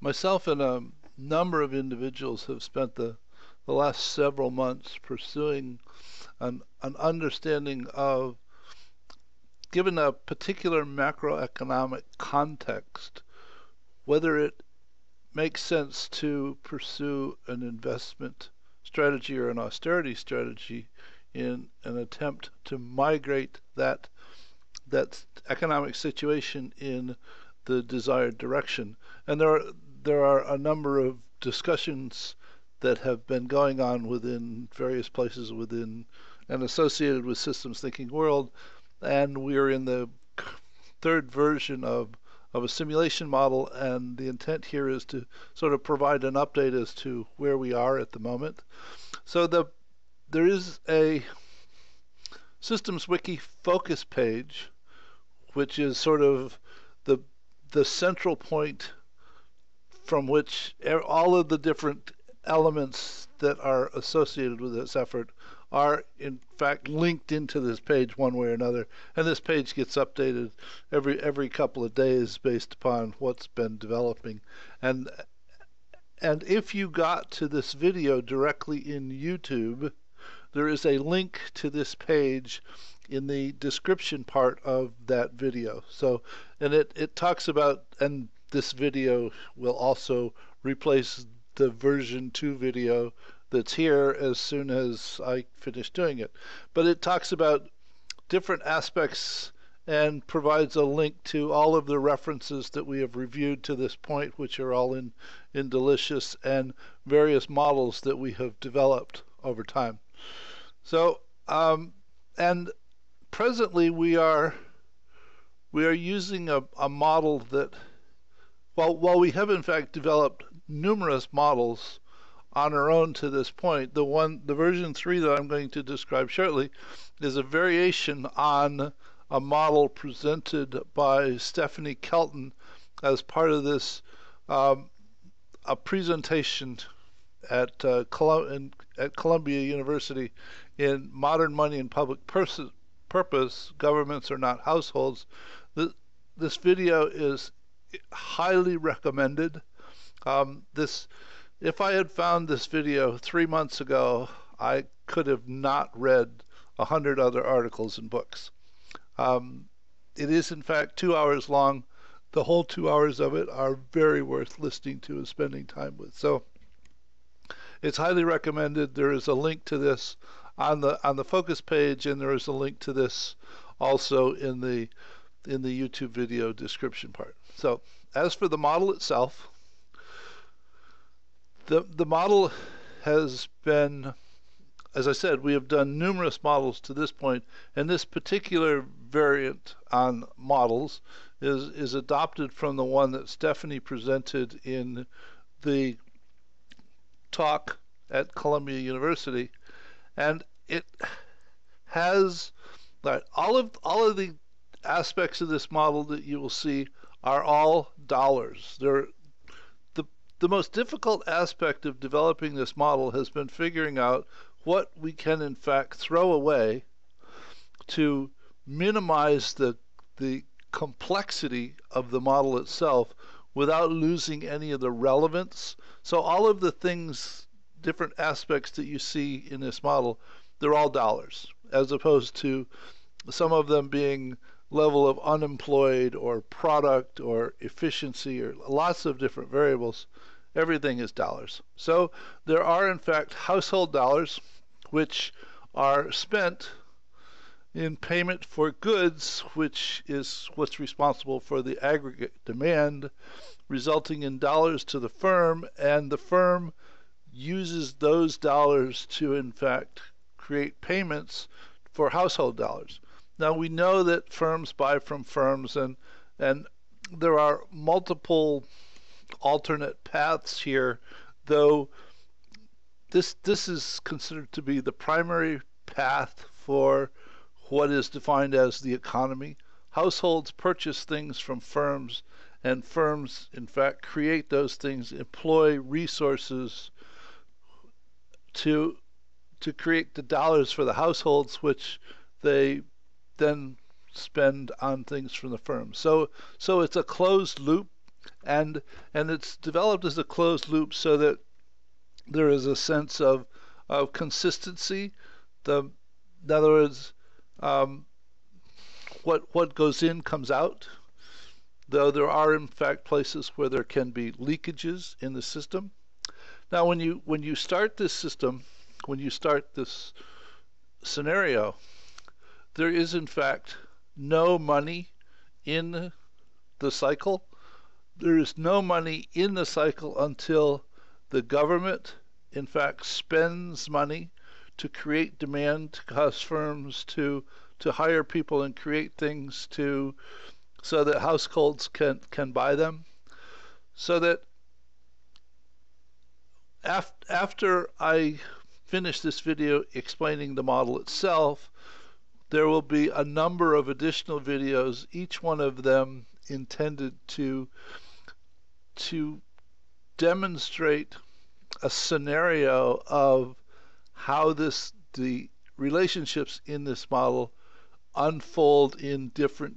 Myself and a number of individuals have spent the last several months pursuing an understanding of, given a particular macroeconomic context, whether it makes sense to pursue an investment strategy or an austerity strategy in an attempt to migrate that economic situation in the desired direction. And there are a number of discussions that have been going on within various places within and associated with systems thinking world, and we're in the third version of a simulation model, and the intent here is to sort of provide an update as to where we are at the moment. So there is a Systems Wiki focus page, which is sort of the the central point from which all of the different elements that are associated with this effort are in fact linked into this page one way or another, and this page gets updated every couple of days based upon what's been developing. And if you got to this video directly in YouTube, there is a link to this page in the description part of that video. So, and it talks about, and this video will also replace the version 2 video that's here as soon as I finish doing it. But it talks about different aspects and provides a link to all of the references that we have reviewed to this point, which are all in Delicious, and various models that we have developed over time. So, and presently we are using a model that, while we have in fact developed numerous models on our own to this point, the version 3 that I'm going to describe shortly is a variation on a model presented by Mosler Kelton as part of this a presentation at Columbia University in Modern Money and Public Purpose, Governments Are Not Households. This video is highly recommended. If I had found this video 3 months ago, I could have not read 100 other articles and books. It is in fact 2 hours long. The whole 2 hours of it are very worth listening to and spending time with. So it's highly recommended. There is a link to this on the focus page, and there is a link to this also in the YouTube video description part. So as for the model itself, the model has been, as I said, we have done numerous models to this point, and this particular variant on models is adopted from the one that Stephanie presented in the talk at Columbia University, and it has all of the aspects of this model that you will see are all dollars. The most difficult aspect of developing this model has been figuring out what we can in fact throw away to minimize the complexity of the model itself without losing any of the relevance. So all of the things, different aspects that you see in this model, they're all dollars, as opposed to some of them being level of unemployed or product or efficiency or lots of different variables. Everything is dollars. So there are in fact household dollars which are spent in payment for goods, which is what's responsible for the aggregate demand, resulting in dollars to the firm, and the firm uses those dollars to in fact create payments for household dollars. Now we know that firms buy from firms, and there are multiple alternate paths here, though this is considered to be the primary path for what is defined as the economy. Households purchase things from firms, and firms in fact create those things, employ resources to create the dollars for the households, which they then spend on things from the firm. So it's a closed loop, and it's developed as a closed loop so that there is a sense of consistency. In other words, um, what goes in comes out, though there are in fact places where there can be leakages in the system. Now, when you start this system, when you start this scenario, there is in fact no money in the cycle. There is no money in the cycle until the government in fact spends money to create demand, to cause firms to hire people and create things to so that households can buy them. So that after I finish this video explaining the model itself, there will be a number of additional videos, each one of them intended to demonstrate a scenario of how the relationships in this model unfold in different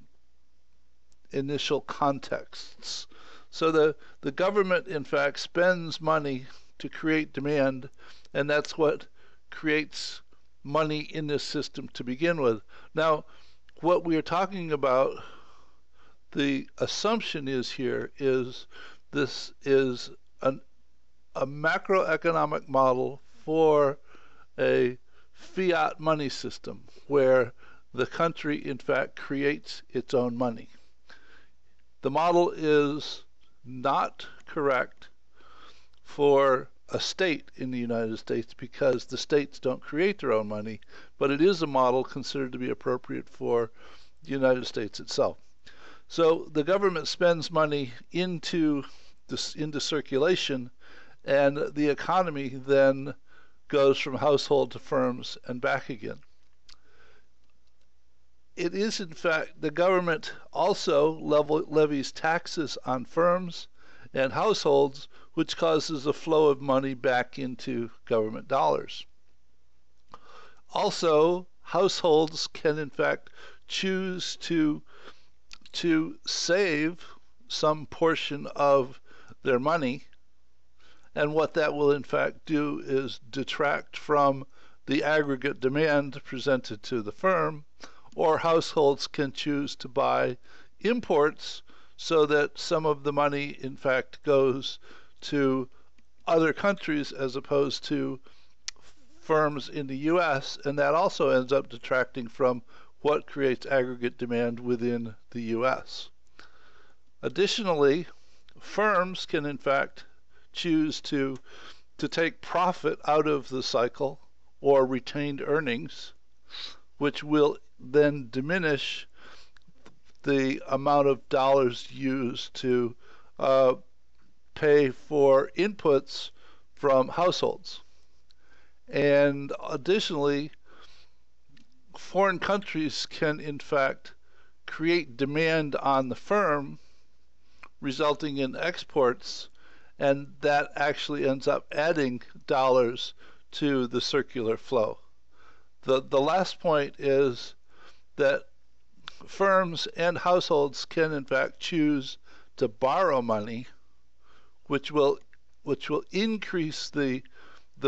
initial contexts. So the government, in fact, spends money to create demand, and that's what creates money in this system to begin with. Now, what we are talking about, the assumption is here is this is a macroeconomic model for a fiat money system where the country, in fact, creates its own money. The model is not correct for a state in the United States because the states don't create their own money, but it is a model considered to be appropriate for the United States itself. So the government spends money into circulation, and the economy then goes from household to firms and back again. It is, in fact, the government also levies taxes on firms and households, which causes a flow of money back into government dollars. Also, households can, in fact, choose to save some portion of their money, and what that will, in fact, do is detract from the aggregate demand presented to the firm, or households can choose to buy imports so that some of the money, in fact, goes to other countries as opposed to firms in the U.S., and that also ends up detracting from what creates aggregate demand within the U.S. Additionally, firms can, in fact, choose to take profit out of the cycle or retained earnings, which will then diminish the amount of dollars used to pay for inputs from households. And additionally, foreign countries can, in fact, create demand on the firm, resulting in exports, and that actually ends up adding dollars to the circular flow. The last point is that firms and households can, in fact, choose to borrow money, which will increase the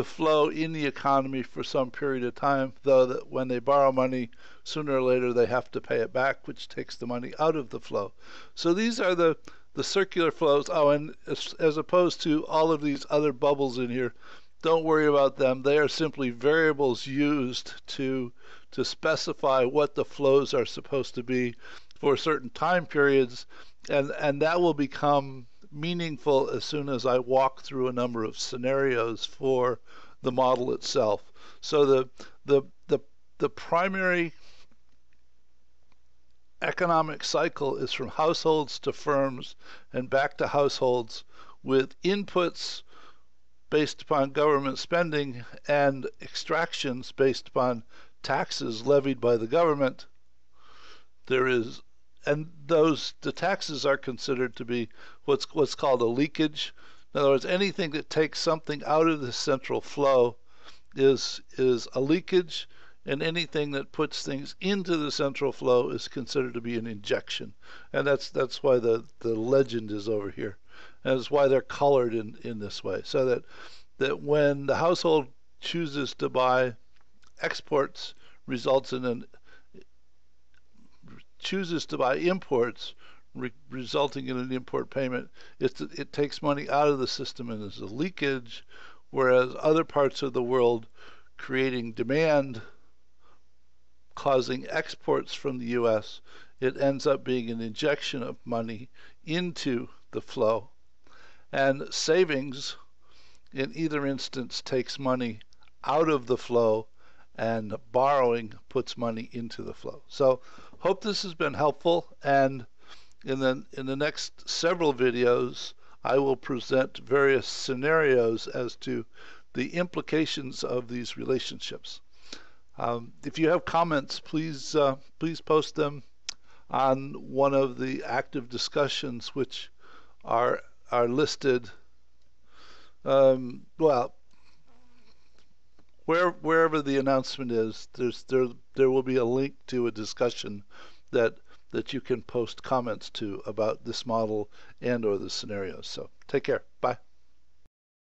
flow in the economy for some period of time, though that when they borrow money, sooner or later they have to pay it back, which takes the money out of the flow. So these are the circular flows. Oh, and as opposed to all of these other bubbles in here, don't worry about them. They are simply variables used to specify what the flows are supposed to be for certain time periods, and that will become meaningful as soon as I walk through a number of scenarios for the model itself. So the primary economic cycle is from households to firms and back to households, with inputs based upon government spending and extractions based upon taxes levied by the government. The taxes are considered to be what's called a leakage. In other words, anything that takes something out of the central flow is a leakage, and anything that puts things into the central flow is considered to be an injection. And that's why the legend is over here. And that's why they're colored in this way. So that when the household chooses to buy exports, results in an chooses to buy imports, resulting in an import payment, it takes money out of the system and is a leakage, whereas other parts of the world creating demand, causing exports from the U.S., it ends up being an injection of money into the flow. And savings, in either instance, takes money out of the flow, and borrowing puts money into the flow. So hope this has been helpful, and in the next several videos I will present various scenarios as to the implications of these relationships. If you have comments, please post them on one of the active discussions which are listed. Well, wherever the announcement is, there will be a link to a discussion that you can post comments to about this model and or the scenarios. So take care. Bye.